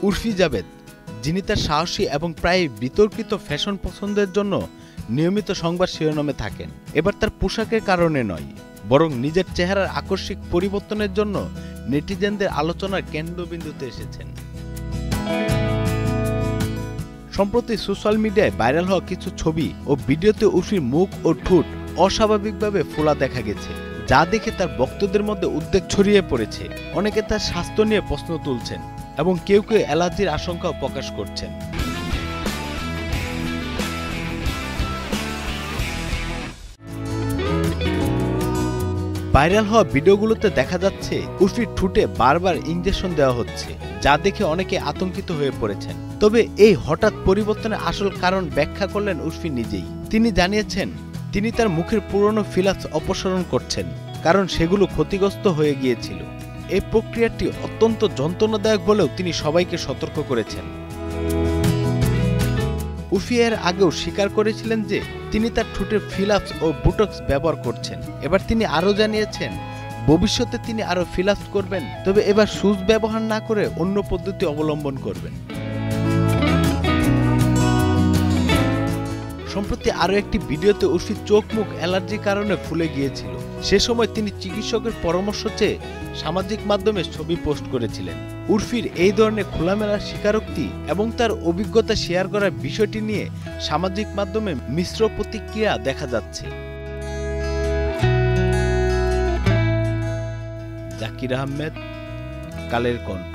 উর্ফি জাবেদ, যিনি তার সাহসী এবং প্রায় বিতর্কিত ফ্যাশন পছন্দের জন্য নিয়মিত সংবাদ শিরোনামে থাকেন, এবার তার পোশাকের কারণে নয়, বরং নিজের চেহারার আকস্মিক পরিবর্তনের জন্য নেটিজেনদের আলোচনার কেন্দ্রবিন্দুতে এসেছেন। সম্প্রতি সোশ্যাল মিডিয়ায় ভাইরাল হওয়া কিছু ছবি ও ভিডিওতে উর্ফির মুখ ও ঠোঁট অস্বাভাবিকভাবে ফোলা দেখা গেছে, যা দেখে তার ভক্তদের মধ্যে উদ্বেগ ছড়িয়ে পড়েছে। অনেকে তার স্বাস্থ্য নিয়ে প্রশ্ন তুলছেন এবং কেউ কেউ অ্যালার্জির আশঙ্কাও প্রকাশ করছেন। ভাইরাল হওয়া ভিডিওগুলোতে দেখা যাচ্ছে উর্ফির ঠোঁটে বারবার ইনজেকশন দেওয়া হচ্ছে, যা দেখে অনেকে আতঙ্কিত হয়ে পড়েছেন। তবে এই হঠাৎ পরিবর্তনের আসল কারণ ব্যাখ্যা করলেন উর্ফি নিজেই। তিনি জানিয়েছেন তিনি তার মুখের পুরনো ফিলাপস অপসারণ করছেন, কারণ সেগুলো ক্ষতিগ্রস্ত হয়ে গিয়েছিল। এই প্রক্রিয়াটি অত্যন্ত যন্ত্রণাদায়ক বলেও তিনি সবাইকে সতর্ক করেছেন। উর্ফি এর আগেও স্বীকার করেছিলেন যে তিনি তার ঠোঁটের ফিলাপস ও বুটক্স ব্যবহার করছেন। এবার তিনি আরও জানিয়েছেন ভবিষ্যতে তিনি আরও ফিলাপস করবেন, তবে এবার সুচ ব্যবহার না করে অন্য পদ্ধতি অবলম্বন করবেন। সম্প্রতি আরও একটি ভিডিওতে উর্ফির চোখ মুখ অ্যালার্জির কারণে ফুলে গিয়েছিল। সে সময় তিনি চিকিৎসকের পরামর্শ চেয়ে সামাজিক মাধ্যমে ছবি পোস্ট করেছিলেন। উর্ফির এই ধরনের খোলামেলা স্বীকারোক্তি এবং তার অভিজ্ঞতা শেয়ার করার বিষয়টি নিয়ে সামাজিক মাধ্যমে মিশ্র প্রতিক্রিয়া দেখা যাচ্ছে। জাকির আহমেদ, কালের কণ্ঠ।